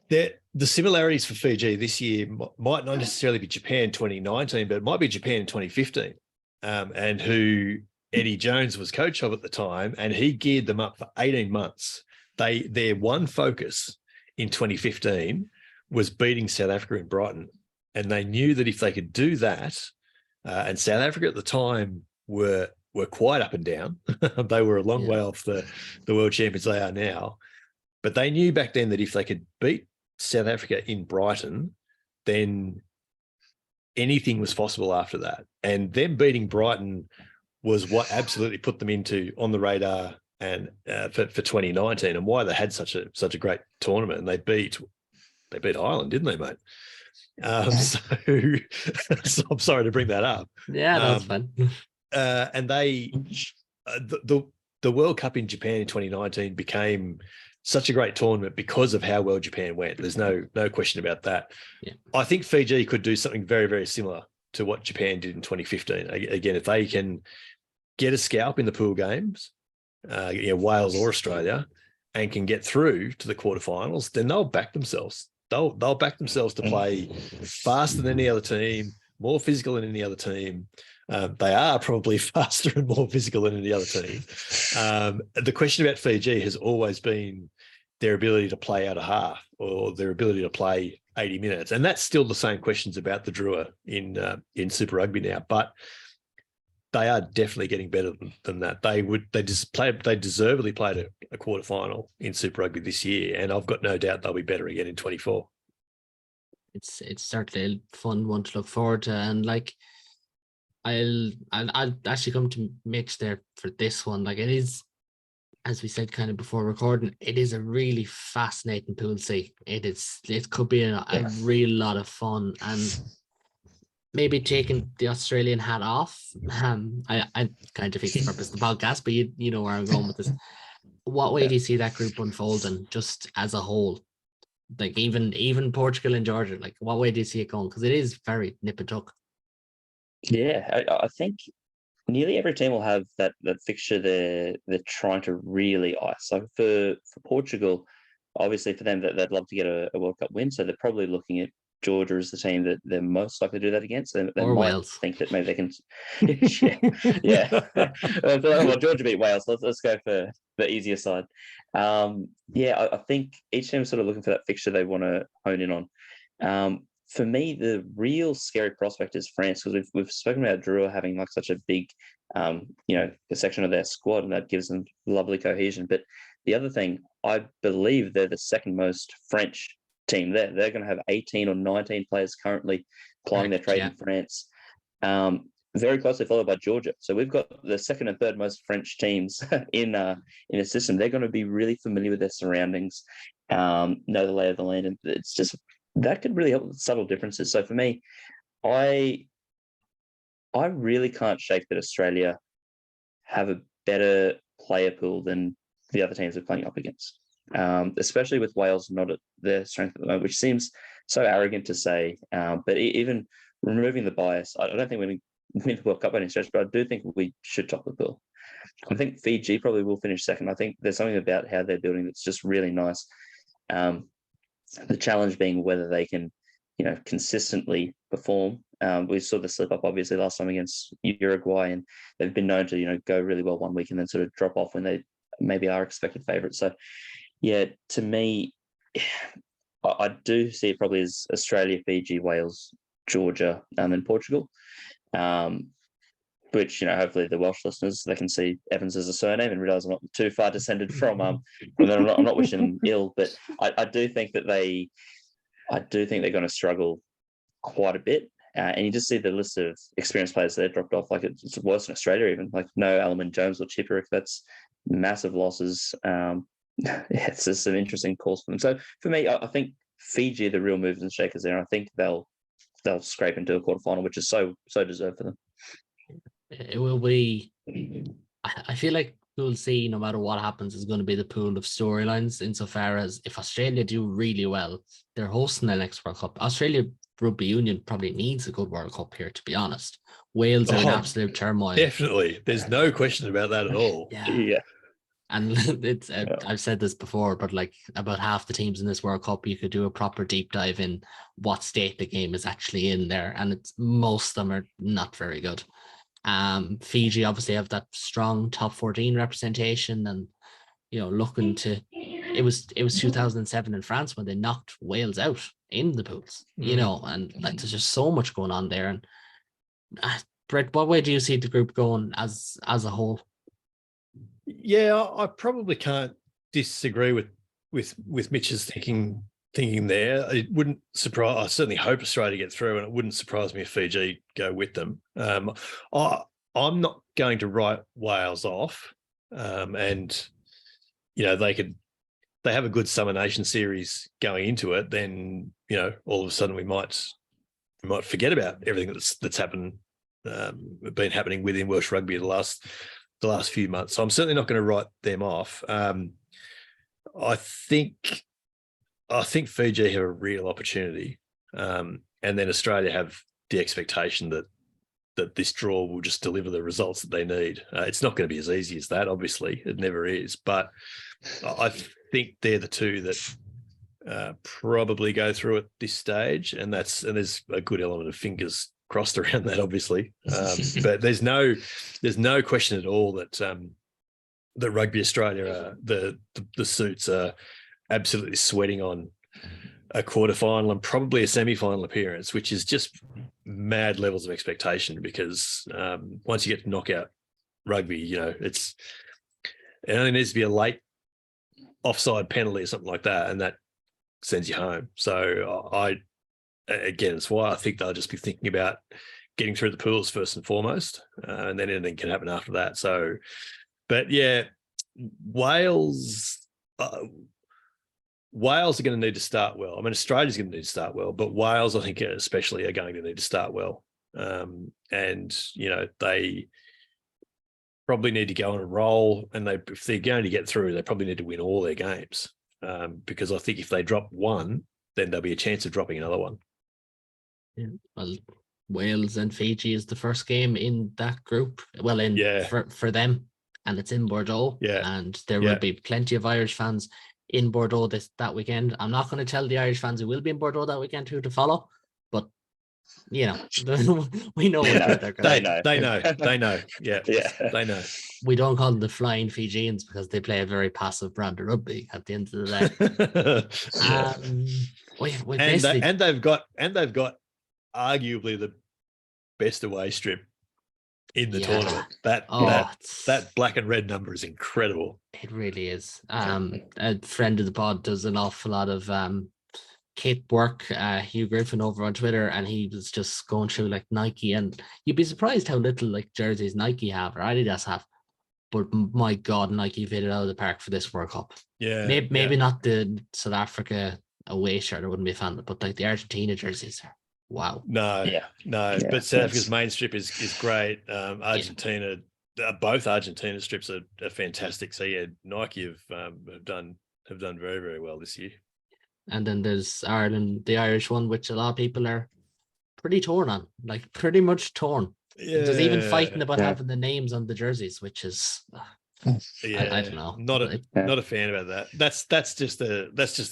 The similarities for Fiji this year might not necessarily be Japan 2019, but it might be Japan in 2015, and who Eddie Jones was coach of at the time, and he geared them up for 18 months. Their one focus in 2015 was beating South Africa in Brighton, and they knew that if they could do that, and South Africa at the time were quite up and down. They were a long way off the world champions they are now. But they knew back then that if they could beat South Africa in Brighton, then anything was possible after that. And them beating Brighton was what absolutely put them on the radar and for 2019, and why they had such a great tournament. And they beat Ireland, didn't they, mate? So I'm sorry to bring that up.
Yeah, that's fun.
And the World Cup in Japan in 2019 became such a great tournament because of how well Japan went. There's no question about that. Yeah. I think Fiji could do something very, very similar to what Japan did in 2015. Again, if they can get a scalp in the pool games, Wales or Australia, and can get through to the quarterfinals, then they'll back themselves. They'll back themselves to play faster than any other team, more physical than any other team. They are probably faster and more physical than any other team. The question about Fiji has always been their ability to play out a half, or their ability to play 80 minutes. And that's still the same questions about the Drua in Super Rugby now, but they are definitely getting better than that. They deservedly played a quarterfinal in Super Rugby this year, and I've got no doubt they'll be better again in 24.
It's certainly a fun one to look forward to, and like I'll actually come to Mitch there for this one. Like, it is, as we said kind of before recording, it is a really fascinating pool C. It could be a real lot of fun, and maybe taking the Australian hat off. I kind of think the purpose of the podcast, but you know where I'm going with this. What way do you see that group unfolding just as a whole? Like even Portugal and Georgia, like what way do you see it going? Because it is very nip and tuck.
Yeah, I think nearly every team will have that fixture they're trying to really ice. So for Portugal, obviously for them, they'd love to get a World Cup win. So they're probably looking at Georgia as the team that they're most likely to do that against. They might
Wales.
think that maybe they can. Well, Georgia beat Wales. Let's go for the easier side. I think each team is sort of looking for that fixture they want to hone in on. For me, the real scary prospect is France, because we've spoken about Drua having like such a big, a section of their squad, and that gives them lovely cohesion. But the other thing, I believe they're the second most French team there. They're going to have 18 or 19 players currently plying their trade in France. Very closely followed by Georgia. So we've got the second and third most French teams in a system. They're going to be really familiar with their surroundings, know the lay of the land, and it's just that could really help with subtle differences. So for me, I really can't shake that Australia have a better player pool than the other teams they're playing up against, especially with Wales not at their strength at the moment, which seems so arrogant to say. But even removing the bias, I don't think we're going to win the World Cup by any stretch, but I do think we should top the pool. I think Fiji probably will finish second. I think there's something about how they're building that's just really nice. The challenge being whether they can, consistently perform. We saw the slip up obviously last time against Uruguay, and they've been known to, go really well one week and then sort of drop off when they maybe are expected favourites. So, yeah, to me, I do see it probably as Australia, Fiji, Wales, Georgia, and Portugal. Which, hopefully the Welsh listeners, they can see Evans as a surname and realise I'm not too far descended from them. I'm not wishing them ill, but I do think that they're going to struggle quite a bit. And you just see the list of experienced players that dropped off. Like it's worse in Australia, even like no Alman Jones or Chipperick. That's massive losses. It's just some interesting calls for them. So for me, I think Fiji are the real movers and shakers there. And I think they'll scrape into a quarterfinal, which is so deserved for them.
It will be. I feel like we'll see, no matter what happens, is going to be the pool of storylines insofar as if Australia do really well, they're hosting the next World Cup. Australia Rugby Union probably needs a good World Cup here, to be honest. Wales are in absolute turmoil.
Definitely. There's no question about that at all.
Yeah.
And it's I've said this before, but like about half the teams in this World Cup, you could do a proper deep dive in what state the game is actually in there, and most of them are not very good. Fiji obviously have that strong top 14 representation, and looking to it was 2007 in France when they knocked Wales out in the pools, and like there's just so much going on there. And Brett, what way do you see the group going as a whole?
Yeah, I probably can't disagree with Mitch's thinking there. It wouldn't surprise. I certainly hope Australia get through, and it wouldn't surprise me if Fiji go with them. I'm not going to write Wales off, and they have a good Summer Nation series going into it. Then all of a sudden we might forget about everything that's happened, been happening within Welsh rugby the last few months. So I'm certainly not going to write them off. I think Fiji have a real opportunity, and then Australia have the expectation that this draw will just deliver the results that they need. It's not going to be as easy as that, obviously. It never is. But I think they're the two that probably go through at this stage, and there's a good element of fingers crossed around that, obviously. But there's no question at all that that Rugby Australia the suits are absolutely sweating on a quarterfinal and probably a semi-final appearance, which is just mad levels of expectation, because once you get to knockout rugby, it only needs to be a late offside penalty or something like that, and that sends you home. So it's why I think they'll just be thinking about getting through the pools first and foremost, and then anything can happen after that. So, but yeah, Wales are going to need to start well. I mean, Australia's going to need to start well, but Wales, I think, especially, are going to need to start well. And they probably need to go on a roll, and if they're going to get through, they probably need to win all their games, because I think if they drop one, then there'll be a chance of dropping another one.
Yeah, well, Wales and Fiji is the first game in that group. Well, for them, and it's in Bordeaux. Yeah, and there will be plenty of Irish fans in Bordeaux that weekend. I'm not going to tell the Irish fans who will be in Bordeaux that weekend who to follow, but we know what they're going to.
They know. Yeah, they know.
We don't call them the Flying Fijians because they play a very passive brand of rugby at the end of the day.
And they've got arguably the best away strip in the
Yeah.
tournament. That
it's-
black and red number is incredible.
It really is. A friend of the pod does an awful lot of kit work, Hugh Griffin over on Twitter, and he was just going through like Nike, and you'd be surprised how little like jerseys Nike have or Adidas have. But my God, Nike have hit it out of the park for this World Cup.
Yeah.
Maybe not the South Africa away shirt, I wouldn't be a fan of it, but like the Argentina jerseys are wow.
No.
Yeah,
But South Africa's
that's-
main strip is great. Argentina, both Argentina strips are fantastic. So yeah, Nike have done very, very well this year.
And then there's Ireland, the Irish one, which a lot of people are pretty torn on, like pretty much torn.
Yeah.
There's even fighting about
Yeah.
having the names on the jerseys, which is
Yeah,
I don't know.
Not
Yeah.
not a fan about that. That's just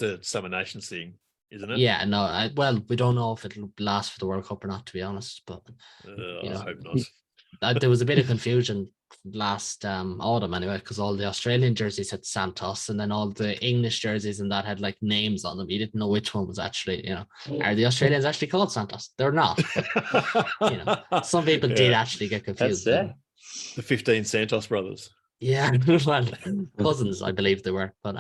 a Summer Nations thing, isn't it?
Yeah, no, well, we don't know if it'll last for the World Cup or not, to be honest. But
I
know.
hope not.
there was a bit of confusion last autumn anyway, because all the Australian jerseys had Santos, and then all the English jerseys and that had like names on them. You didn't know which one was actually, are the Australians actually called Santos? They're not. But, some people did actually get confused.
That's it.
The 15 Santos brothers.
Yeah, well, cousins, I believe they were. But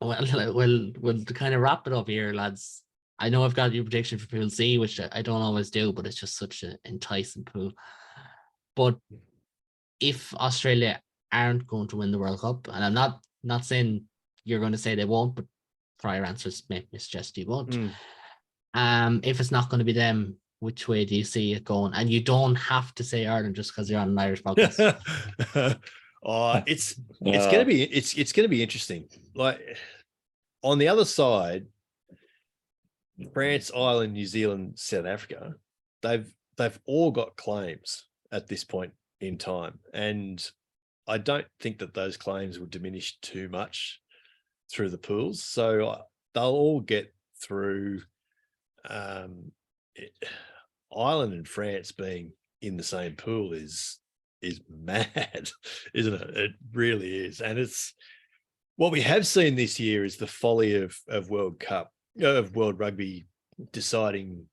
we'll kind of wrap it up here, lads. I know I've got your prediction for Pool C, which I don't always do, but it's just such an enticing pool. But if Australia aren't going to win the World Cup, and I'm not saying you're going to say they won't, but prior answers make me suggest you won't. If it's not going to be them, which way do you see it going? And you don't have to say Ireland just because you're on an Irish podcast.
It's gonna be interesting. Like on the other side, France, Ireland, New Zealand, South Africa, they've all got claims at this point in time, and I don't think that those claims will diminish too much through the pools. So they'll all get through. Ireland and France being in the same pool is mad, isn't it? It really is. And it's what we have seen this year is the folly of World Rugby deciding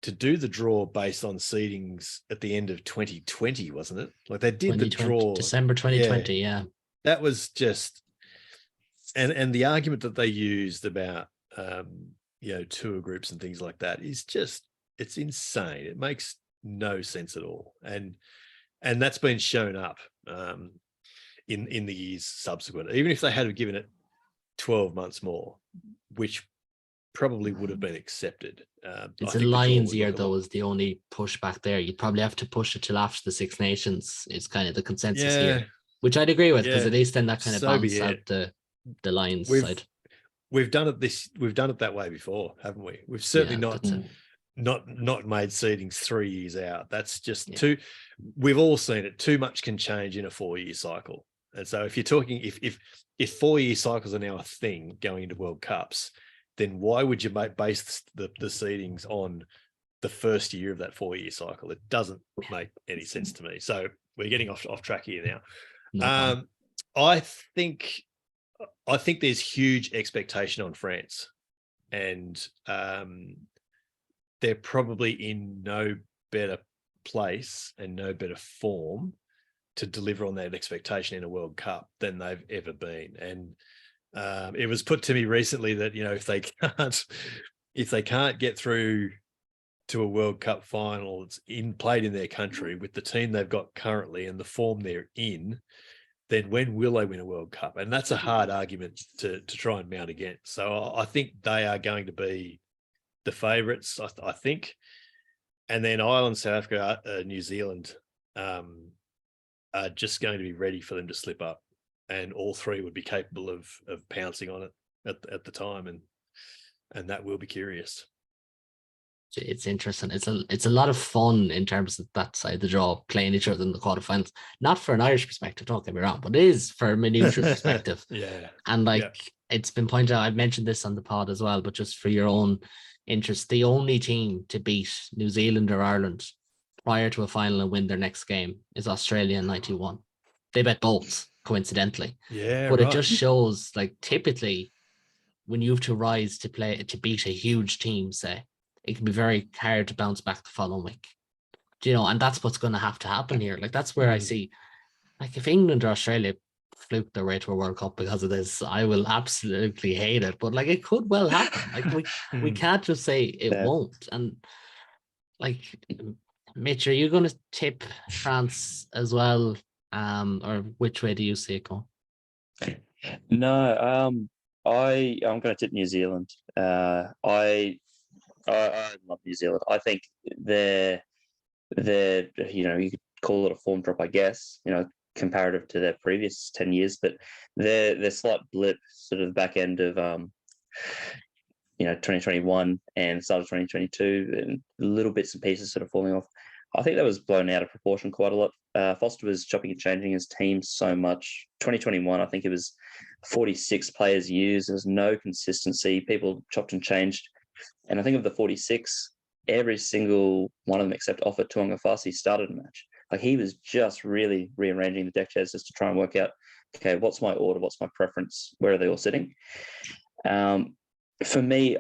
to do the draw based on seedings at the end of 2020, wasn't it? Like they did the draw
December 2020, yeah.
That was just and the argument that they used about tour groups and things like that is just, it's insane. It makes no sense at all. And that's been shown up in the years subsequent. Even if they had given it 12 months more, which probably would have been accepted.
It's a Lions year, though, is the only pushback there. You'd probably have to push it till after the Six Nations is kind of the consensus here, which I'd agree with, because at least then that kind of balances out the Lions side.
We've done it that way before, haven't we? We've certainly not made seedings 3 years out. That's just too. We've all seen it. Too much can change in a 4-year cycle, and so if you're talking, if 4-year cycles are now a thing going into World Cups, then why would you base the seedings on the first year of that 4-year cycle? It doesn't make any sense to me. So we're getting off track here now. I think there's huge expectation on France, and they're probably in no better place and no better form to deliver on that expectation in a World Cup than they've ever been. And it was put to me recently that, if they can't get through to a World Cup final that's played in their country with the team they've got currently and the form they're in, then when will they win a World Cup? And that's a hard argument to try and mount against. So I think they are going to be the favourites, I think. And then Ireland, South Africa, New Zealand are just going to be ready for them to slip up. And all three would be capable of pouncing on it at the time. And that will be curious.
It's interesting. It's a lot of fun in terms of that side of the draw, playing each other in the quarterfinals. Not for an Irish perspective, don't get me wrong, but it is for a neutral perspective.
Yeah.
And it's been pointed out, I've mentioned this on the pod as well, but just for your own interest, the only team to beat New Zealand or Ireland prior to a final and win their next game is Australia in 91. They bet both, coincidentally.
Yeah.
But it just shows, like, typically when you have to rise to beat a huge team, say, it can be very hard to bounce back the following week. you know, and that's what's going to happen here. Like, that's where I see, like, if England or Australia fluke their way to a World Cup because of this, I will absolutely hate it. But like, it could well happen. Like, we can't just say it won't. And like, Mitch, are you going to tip France as well? Or which way do you see it going?
No, I'm going to tip New Zealand. I love New Zealand. I think they're you know, you could call it a form drop, I guess, you know, comparative to their previous 10 years, but their slight blip sort of back end of 2021 and start of 2022, and little bits and pieces sort of falling off. I think that was blown out of proportion quite a lot. Foster was chopping and changing his team so much. 2021, I think it was 46 players used. There was no consistency. People chopped and changed. And I think of the 46, every single one of them except Offa Tuangafasi started a match. Like, he was just really rearranging the deck chairs just to try and work out, okay, what's my order? What's my preference? Where are they all sitting? For me,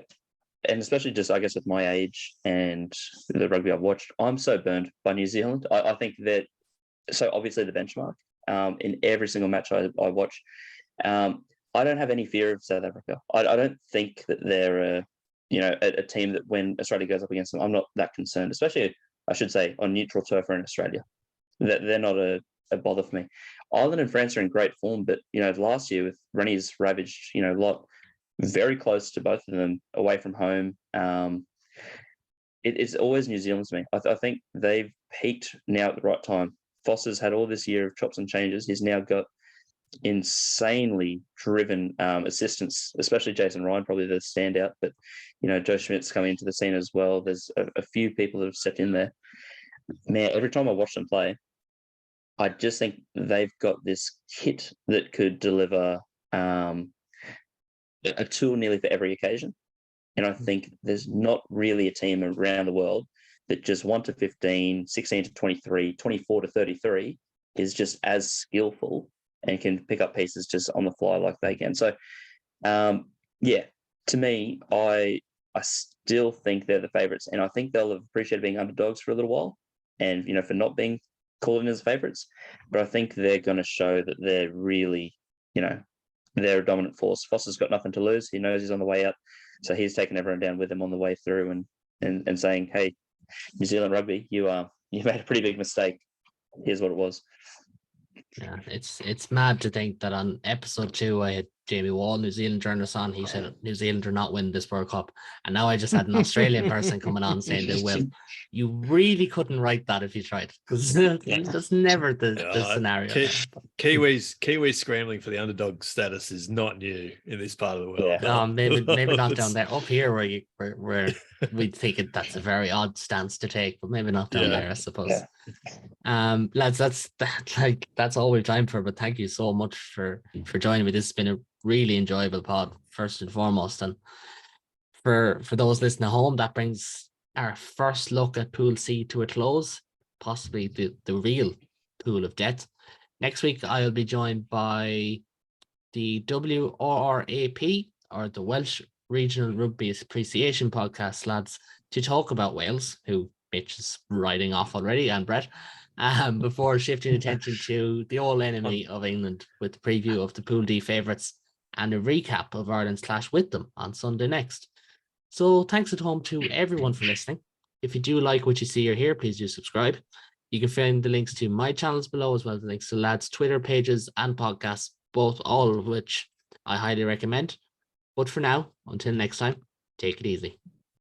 and especially just, I guess, with my age and the rugby I've watched, I'm so burned by New Zealand. I think that, so obviously the benchmark in every single match I watch, I don't have any fear of South Africa. I don't think that they're a team that when Australia goes up against them, I'm not that concerned, especially, I should say, on neutral turf or in Australia. That they're not a bother for me. Ireland and France are in great form, but, you know, last year with Rennie's ravaged, you know, lot, very close to both of them away from home. It's always New Zealand to me. I think they've peaked now at the right time. Foster's had all this year of chops and changes. He's now got insanely driven assistants, especially Jason Ryan, probably the standout. But, you know, Joe Schmidt's coming into the scene as well. There's a few people that have stepped in there. Man, every time I watch them play, I just think they've got this kit that could deliver a tool nearly for every occasion. And I think there's not really a team around the world that just 1 to 15, 16 to 23, 24 to 33 is just as skillful and can pick up pieces just on the fly like they can. So, to me, I still think they're the favourites, and I think they'll have appreciated being underdogs for a little while, and, you know, for not being called in as favourites. But I think they're going to show that they're really, you know, they're a dominant force. Foster's got nothing to lose. He knows he's on the way out, so he's taken everyone down with him on the way through, and saying, "Hey, New Zealand rugby, you made a pretty big mistake. Here's what it was."
Yeah, it's mad to think that on episode 2 I had Jamie Wall, New Zealand journalist, on. He said New Zealand are not winning this World Cup, and now I just had an Australian person coming on saying they will. You really couldn't write that if you tried, because that's never the scenario.
Kiwis scrambling for the underdog status is not new in this part of the world.
Yeah. Maybe not down there. Up here where we'd think that's a very odd stance to take, but maybe not down there, I suppose. Yeah. Lads, that's all we've time for, but thank you so much for joining me. This has been a really enjoyable pod, first and foremost, and for those listening at home, that brings our first look at Pool C to a close, possibly the real pool of death. Next week I'll be joined by the WRRAP, or the Welsh Regional Rugby Appreciation Podcast lads, to talk about Wales, who Mitch is writing off already, and Brett, before shifting attention to the old enemy of England with the preview of the Pool D favourites and a recap of Ireland's clash with them on Sunday next. So thanks at home to everyone for listening. If you do like what you see or hear, please do subscribe. You can find the links to my channels below, as well as the links to lads' Twitter pages and podcasts, all of which I highly recommend. But for now, until next time, take it easy.